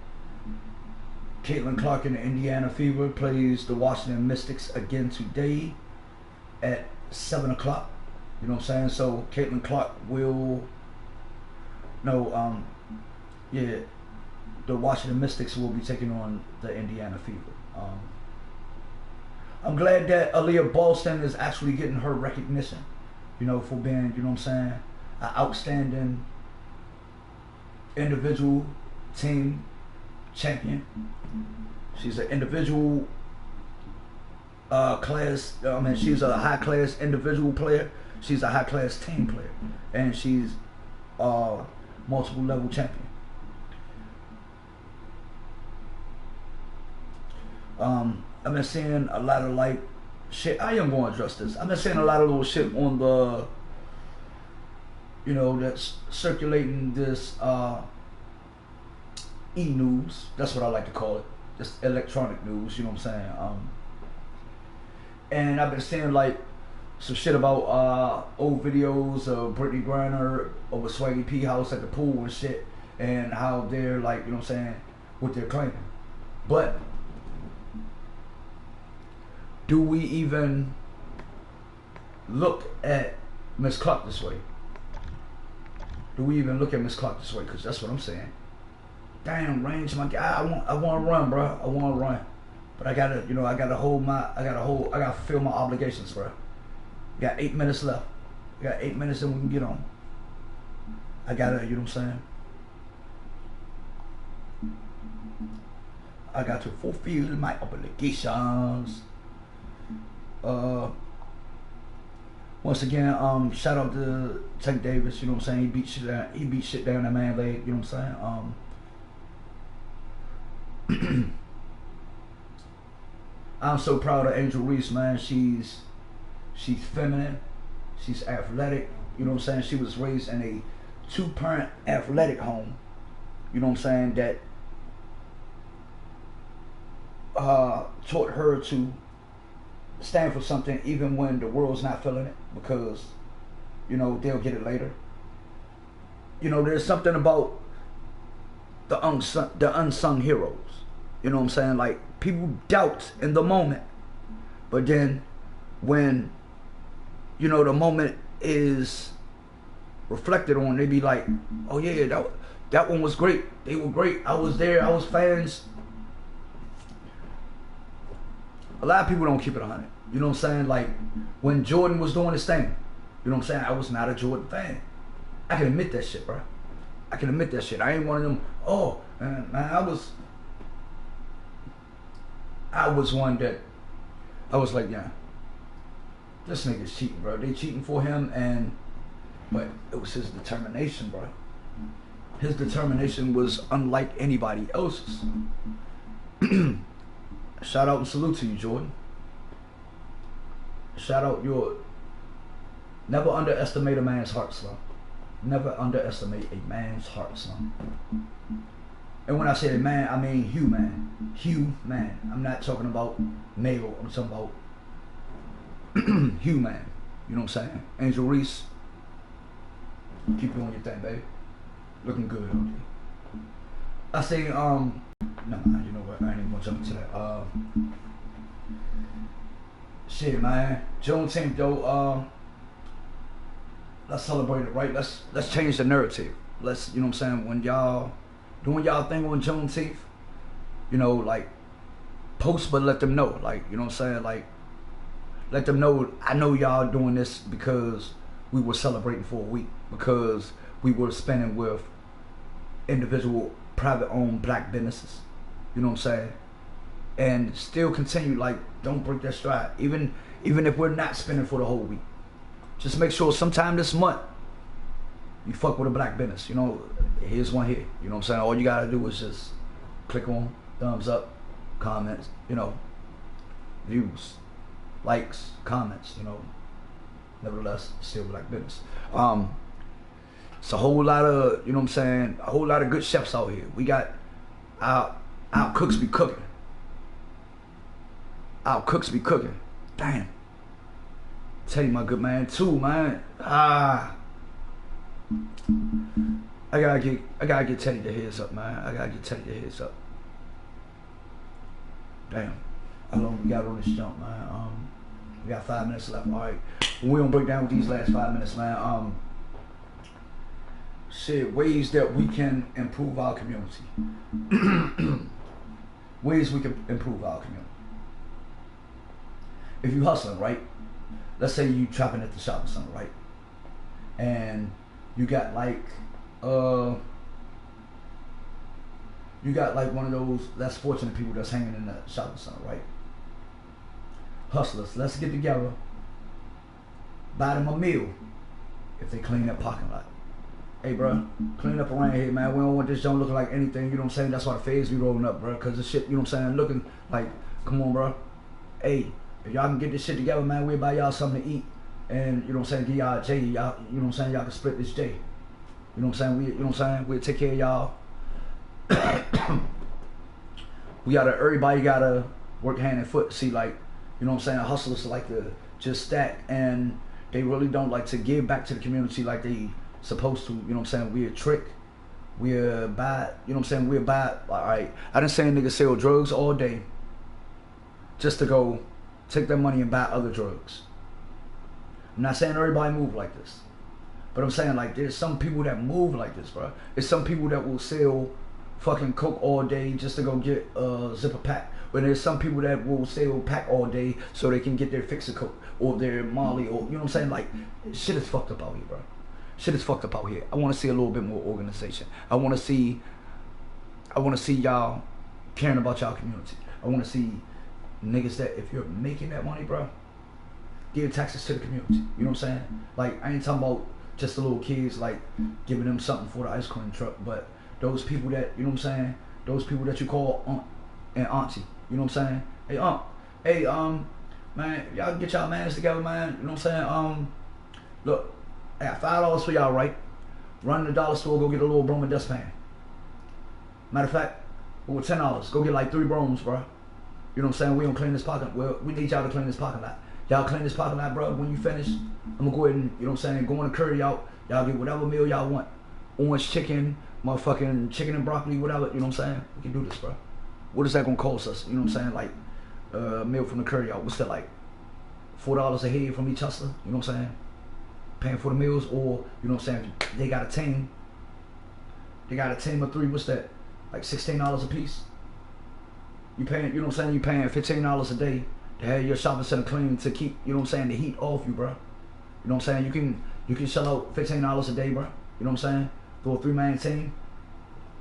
Caitlin Clark in the Indiana Fever plays the Washington Mystics again today at 7 o'clock. You know what I'm saying? So Caitlin Clark will the Washington Mystics will be taking on the Indiana Fever. I'm glad that Aaliyah Boston is actually getting her recognition, you know, for being, you know what I'm saying, an outstanding individual, team, champion. She's an individual class. I mean, she's a high class individual player. She's a high class team player, and she's multiple level champion. I've been seeing a lot of like shit. I am going to address this. I've been seeing a lot of little shit on the, you know, that's circulating this e-news. That's what I like to call it. Just electronic news, you know what I'm saying? And I've been seeing like some shit about old videos of Brittany Griner over Swaggy P house at the pool and shit, and how they're like, you know what I'm saying, what they're claiming. But do we even look at Miss Clark this way? Do we even look at Miss Clark this way? Because that's what I'm saying. Damn, Range, my guy, I want to run, bro. I want to run, but I gotta, you know, I gotta fulfill my obligations, bro. Got 8 minutes left. I got 8 minutes and we can get on. I gotta, you know what I'm saying? I got to fulfill my obligations. Once again, shout out to Tank Davis, you know what I'm saying? He beat shit down that man leg, you know what I'm saying? I'm so proud of Angel Reese, man. She's feminine, she's athletic, you know what I'm saying? She was raised in a 2-parent athletic home, you know what I'm saying, that taught her to stand for something even when the world's not feeling it, because, you know, they'll get it later. You know, there's something about the unsung heroes, you know what I'm saying? Like, people doubt in the moment, but then when, you know, the moment is reflected on, they be like, oh yeah, that one was great, they were great, I was there, I was fans. A lot of people don't keep it 100. You know what I'm saying? Like, when Jordan was doing his thing, you know what I'm saying? I was not a Jordan fan. I can admit that shit, bro. I can admit that shit. I ain't one of them, oh, man, I was one that, I was like, yeah, this nigga's cheating, bro. They cheating for him, but it was his determination, bro. His determination was unlike anybody else's. Shout out and salute to you, Jordan. Shout out never underestimate a man's heart, son. Never underestimate a man's heart, son. And when I say a man, I mean human. Human. I'm not talking about male, I'm talking about human. You know what I'm saying? Angel Reese, keep doing your thing, baby. Looking good, okay? I say, no, you know what? I ain't even gonna jump into that. Shit, man. Juneteenth, though. Let's celebrate it, right? Let's change the narrative. Let's, you know what I'm saying? When y'all doing y'all thing on Juneteenth, you know, like, post, but let them know, like, you know what I'm saying? Like, let them know. I know y'all doing this because we were celebrating for a week, because we were spending with individual private owned black businesses, you know what I'm saying? And still continue, like, don't break that stride, even if we're not spending for the whole week. Just make sure sometime this month you fuck with a black business, you know. Here's one here, you know what I'm saying? All you gotta do is just click on thumbs up, comments, you know, views, likes, comments, you know. Nevertheless, still black business. It's a whole lot of, you know what I'm saying, a whole lot of good chefs out here. We got our cooks be cooking. Our cooks be cooking. Damn. Tell you, my good man, too, man. I gotta get Teddy the heads up, man. I gotta get Teddy the heads up. Damn. How long we got on this jump, man? We got 5 minutes left. All right. We don't break down with these last 5 minutes, man. Shit, ways that we can improve our community. Ways we can improve our community. If you hustling, right? Let's say you chopping at the shop or something, right? And you got like you got like one of those less fortunate people that's hanging in the shopping center, right? Hustlers, let's get together, buy them a meal if they clean that parking lot. Hey, bro, clean up around here, man. We don't want this joint looking like anything, you know what I'm saying? That's why the feds be rolling up, bro, because the shit, you know what I'm saying, looking like, come on, bro. Hey, if y'all can get this shit together, man, we'll buy y'all something to eat. And, you know what I'm saying, give y'all a J, y'all, you know what I'm saying, y'all can split this J. You know what I'm saying, you know what I'm saying, we'll take care of y'all. Everybody gotta work hand and foot. See, like, you know what I'm saying, hustlers like to just stack, and they really don't like to give back to the community like they supposed to. You know what I'm saying, we're a trick, we're bad, you know what I'm saying, we're bad. Alright, I done seen niggas sell drugs all day just to go take their money and buy other drugs. I'm not saying everybody move like this, but I'm saying like there's some people that move like this, bro. There's some people that will sell fucking coke all day just to go get a zipper pack. But there's some people that will sell pack all day so they can get their Fxck coke or their Molly, or you know what I'm saying? Like, shit is fucked up out here, bro. Shit is fucked up out here. I want to see a little bit more organization. I want to see y'all caring about y'all community. I want to see niggas that if you're making that money, bro, give taxes to the community. You know what I'm saying? Like, I ain't talking about just the little kids, like giving them something for the ice cream truck, but those people that, you know what I'm saying, those people that you call aunt and auntie, you know what I'm saying? Hey, aunt, hey, man, y'all get y'all mans together, man, you know what I'm saying? Look, I got $5 for y'all, right? Run to the dollar store, go get a little broom and dustpan. Matter of fact, with $10, go get like 3 brooms, bro. You know what I'm saying? We don't clean this parking lot. We need y'all to clean this parking lot. Y'all clean this parking lot, bro. When you finish, I'm gonna go ahead and, you know what I'm saying, go in the curry out. Y'all get whatever meal y'all want. Orange chicken, motherfucking chicken and broccoli, whatever, you know what I'm saying? We can do this, bro. What is that gonna cost us? You know what I'm saying? Like, meal from the curry out. What's that, like $4 a head from each hustler? You know what I'm saying? Paying for the meals, or, you know what I'm saying, they got a team. They got a team of 3, what's that? Like $16 a piece. You paying, you know what I'm saying, you paying $15 a day to have your shopping center clean, to keep, you know what I'm saying, the heat off you, bro. You know what I'm saying? You can shell out $15 a day, bro. You know what I'm saying? Throw a 3-man team.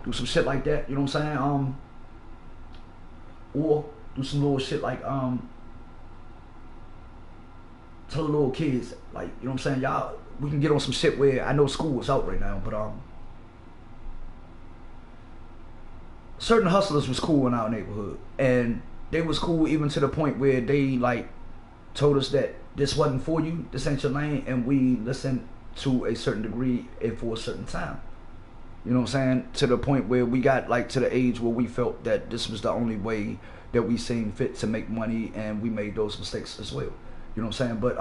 Do some shit like that, you know what I'm saying? Or do some little shit like tell the little kids, like, you know what I'm saying, y'all, we can get on some shit where, I know school is out right now, but certain hustlers was cool in our neighborhood, and they was cool even to the point where they like told us that this wasn't for you, this ain't your lane, and we listened to a certain degree and for a certain time. You know what I'm saying? To the point where we got like to the age where we felt that this was the only way that we seen fit to make money, and we made those mistakes as well. You know what I'm saying? But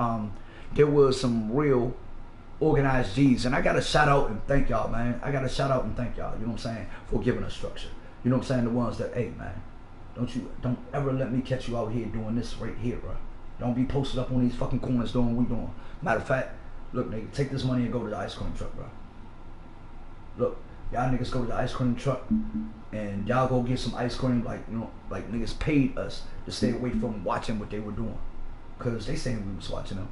there was some real organized G's, and I gotta shout out and thank y'all, man. I gotta shout out and thank y'all, you know what I'm saying, for giving us structure. You know what I'm saying? The ones that, hey man, don't ever let me catch you out here doing this right here, bro. Don't be posted up on these fucking corners doing what we doing. Matter of fact, look, nigga, take this money and go to the ice cream truck, bro. Look, y'all niggas go to the ice cream truck and y'all go get some ice cream, like, you know, like niggas paid us to stay away from watching what they were doing. Cause they saying we was watching them.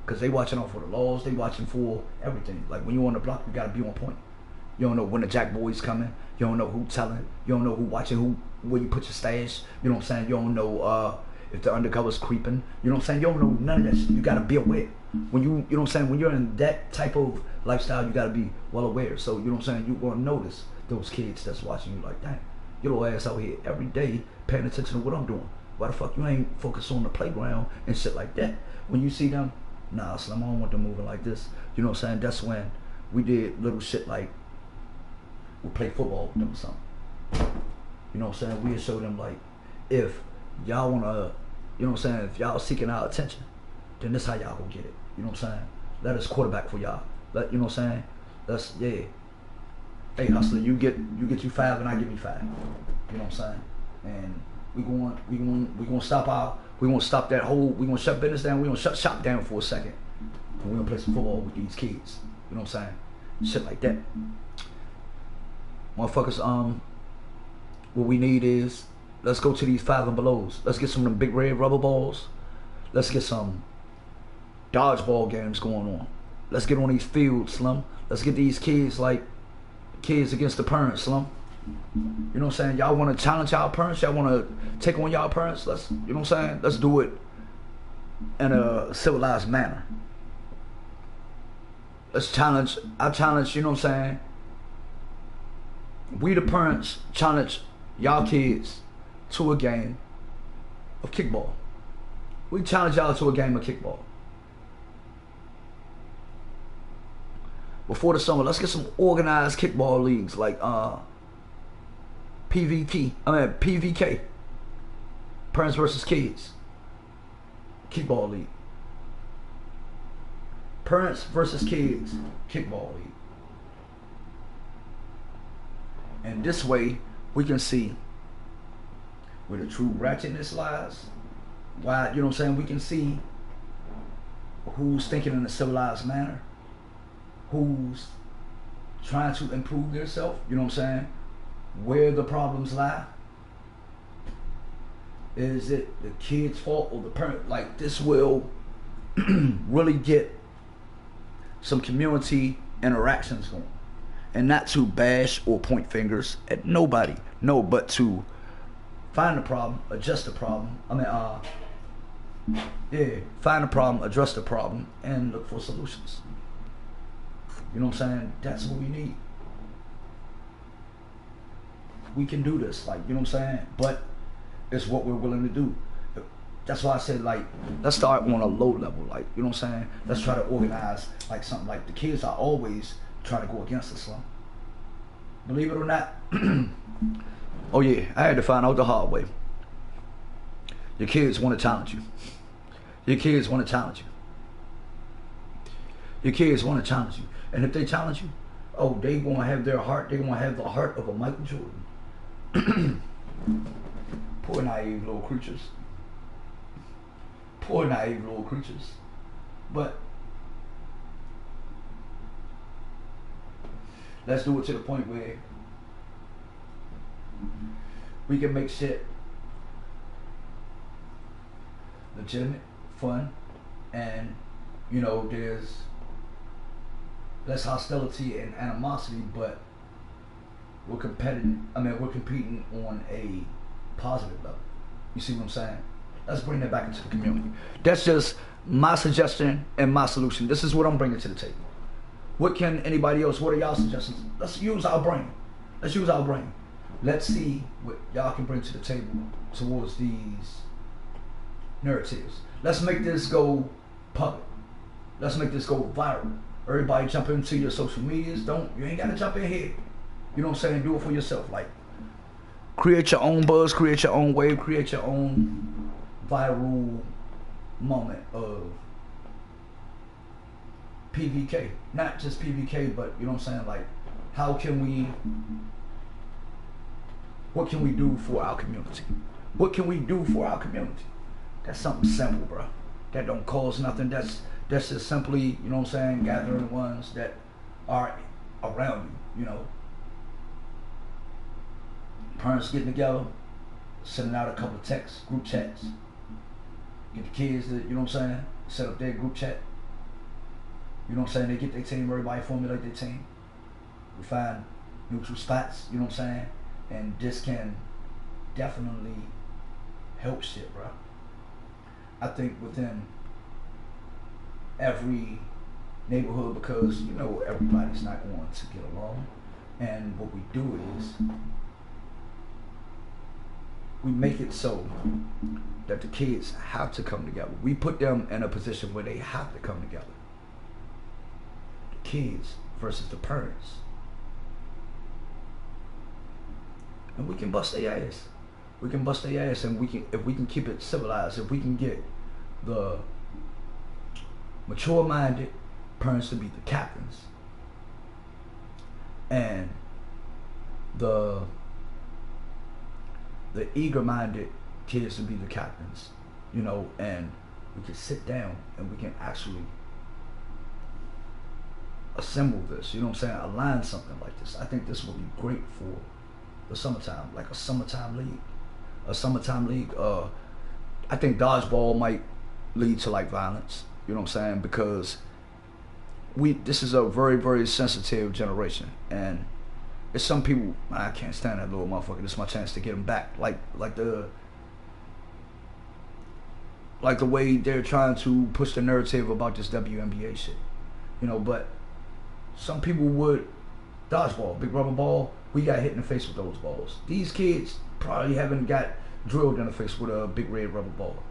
Cause they watching out for the laws, they watching for everything. Like when you on the block, you gotta be on point. You don't know when the jack boy's coming. You don't know who telling. You don't know who watching, where you put your stash. You know what I'm saying? You don't know if the undercover's creeping. You know what I'm saying? You don't know none of that shit. You gotta be aware. When you know what I'm saying? When you're in that type of lifestyle, you gotta be well aware. So you know what I'm saying? You're gonna notice those kids that's watching you like, dang, your little ass out here every day paying attention to what I'm doing. Why the fuck you ain't focused on the playground and shit like that? When you see them, nah, Slim, I don't want them moving like this. You know what I'm saying? That's when we did little shit like we play football with them or something. You know what I'm saying? We'll show them like, if y'all wanna, you know what I'm saying, if y'all seeking our attention, then this how y'all go get it. You know what I'm saying? Let us quarterback for y'all. Let, you know what I'm saying? Let's, yeah. Hey hustler, you get you 5 and I give you 5. You know what I'm saying? And we gonna stop that whole, we gonna shut business down, we gonna shut shop down for a second. And we gonna play some football with these kids. You know what I'm saying? Shit like that. Motherfuckers, what we need is, let's go to these 5 and belows. Let's get some of them big red rubber balls. Let's get some dodgeball games going on. Let's get on these fields, Slim. Let's get these kids like kids against the parents, Slim. You know what I'm saying? Y'all want to challenge y'all parents? Y'all want to take on y'all parents? Let's, you know what I'm saying? Let's do it in a civilized manner. Let's challenge, I challenge, you know what I'm saying? We the parents challenge y'all kids to a game of kickball. We challenge y'all to a game of kickball. Before the summer, let's get some organized kickball leagues like PVK, Parents versus Kids Kickball League. Parents versus Kids Kickball League. And this way, we can see where the true ratchetness lies. Why, you know what I'm saying? We can see who's thinking in a civilized manner, who's trying to improve themselves, you know what I'm saying? Where the problems lie. Is it the kid's fault or the parent? Like, this will really get some community interactions going. And not to bash or point fingers at nobody. No, but to find the problem, adjust the problem. Find the problem, address the problem, and look for solutions. You know what I'm saying? That's what we need. We can do this, like, you know what I'm saying? But it's what we're willing to do. That's why I said, like, let's start on a low level, like, you know what I'm saying? Let's try to organize, like, something. Like, the kids are always trying to go against the slum. Believe it or not. Oh yeah, I had to find out the hard way. Your kids want to challenge you. Your kids want to challenge you. Your kids want to challenge you. And if they challenge you, oh, they want to have their heart, they want to have the heart of a Michael Jordan. Poor naive little creatures. Poor naive little creatures. But let's do it to the point where we can make shit legitimate, fun, and, you know, there's less hostility and animosity, but we're competing. We're competing on a positive level. You see what I'm saying? Let's bring that back into the community. That's just my suggestion and my solution. This is what I'm bringing to the table. What can anybody else? What are y'all suggestions? Let's use our brain. Let's use our brain. Let's see what y'all can bring to the table towards these narratives. Let's make this go public. Let's make this go viral. Everybody jump into your social medias. You ain't gotta jump in here. You know what I'm saying? Do it for yourself. Like, create your own buzz, create your own wave, create your own viral moment of PVK. Not just PVK, but you know what I'm saying? Like, what can we do for our community? What can we do for our community? That's something simple, bro. That don't cost nothing. That's just simply, you know what I'm saying, gathering the ones that are around you, you know. Parents getting together, sending out a couple of texts, group chats. Get the kids to, you know what I'm saying, set up their group chat. You know what I'm saying? They get their team, everybody formulate their team. We find neutral spots, you know what I'm saying? And this can definitely help shit, bro. I think within every neighborhood, because, you know, everybody's not going to get along. And what we do is we make it so that the kids have to come together. We put them in a position where they have to come together. The kids versus the parents. And we can bust their ass. We can bust their ass, and if we can keep it civilized, if we can get the mature-minded parents to be the captains, and the eager-minded kids to be the captains, you know, and we can sit down and we can actually assemble this, you know what I'm saying, align something like this. I think this would be great for the summertime, like a summertime league. I think dodgeball might lead to like violence, you know what I'm saying, because this is a very, very sensitive generation, and There's some people, man, I can't stand that little motherfucker. This is my chance to get him back. Like the way they're trying to push the narrative about this WNBA shit. You know, but some people would dodgeball, big rubber ball. We got hit in the face with those balls. These kids probably haven't got drilled in the face with a big red rubber ball.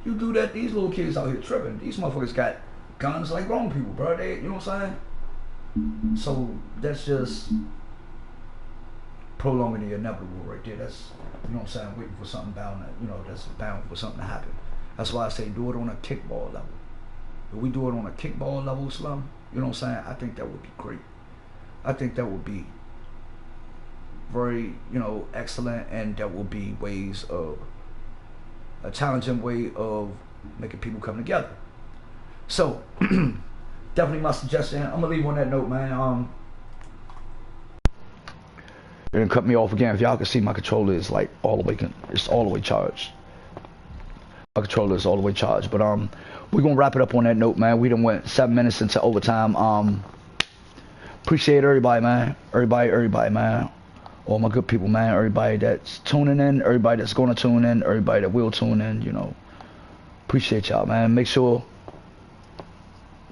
You do that, these little kids out here tripping. These motherfuckers got guns like grown people, bro. They, you know what I'm saying? So that's just prolonging the inevitable right there. That's, you know what I'm saying, waiting for something bound, you know, that's bound for something to happen. That's why I say do it on a kickball level. If we do it on a kickball level, Slum, you know what I'm saying, I think that would be great. I think that would be very, you know, excellent, and that will be ways of, a challenging way of making people come together. So, definitely my suggestion. I'm gonna leave on that note, man. It didn't cut me off again. If y'all can see, my controller is like all the way, it's all the way charged. My controller is all the way charged. But we're gonna wrap it up on that note, man. We done went 7 minutes into overtime. Appreciate everybody, man. Everybody, man. All my good people, man. Everybody that's tuning in, everybody that's gonna tune in, everybody that will tune in, you know. Appreciate y'all, man. Make sure,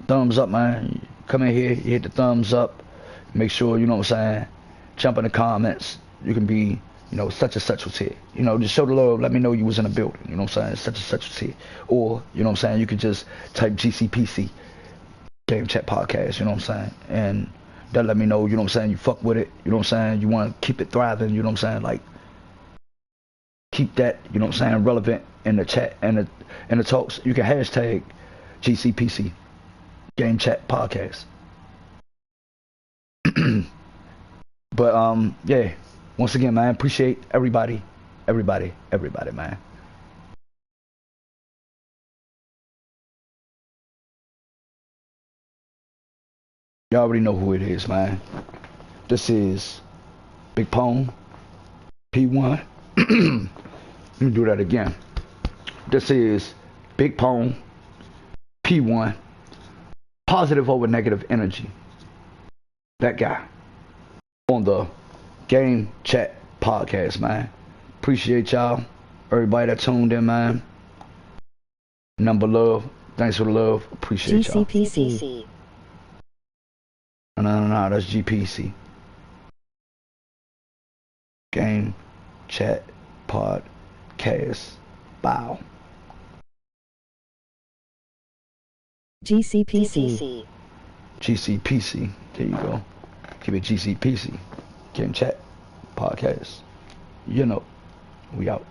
thumbs up, man. Come in here, you hit the thumbs up. Make sure, you know what I'm saying, jump in the comments. You can be, you know, such and such was here. You know, just show the love, let me know you was in the building. You know what I'm saying, such and such was here. Or, you know what I'm saying, you could just type GCPC, Game Chat Podcast, you know what I'm saying, and that let me know, you know what I'm saying, you fuck with it, you know what I'm saying, you want to keep it thriving, you know what I'm saying, like, keep that, you know what I'm saying, relevant in the chat and the talks. You can hashtag GCPC, Game Chat Podcast. But, yeah, once again, man, appreciate everybody, man. Y'all already know who it is, man. This is Big Pone, P1. Let me do that again. This is Big Pone, P1, positive over negative energy. That guy on the Game Chat Podcast, man. Appreciate y'all. Everybody that tuned in, man. Number love. Thanks for the love. Appreciate y'all. GCPC. No, that's GPC. Game Chat Podcast. Bow. GCPC. GCPC. There you go. Keep it GCPC. Game Chat Podcast. You know, we out.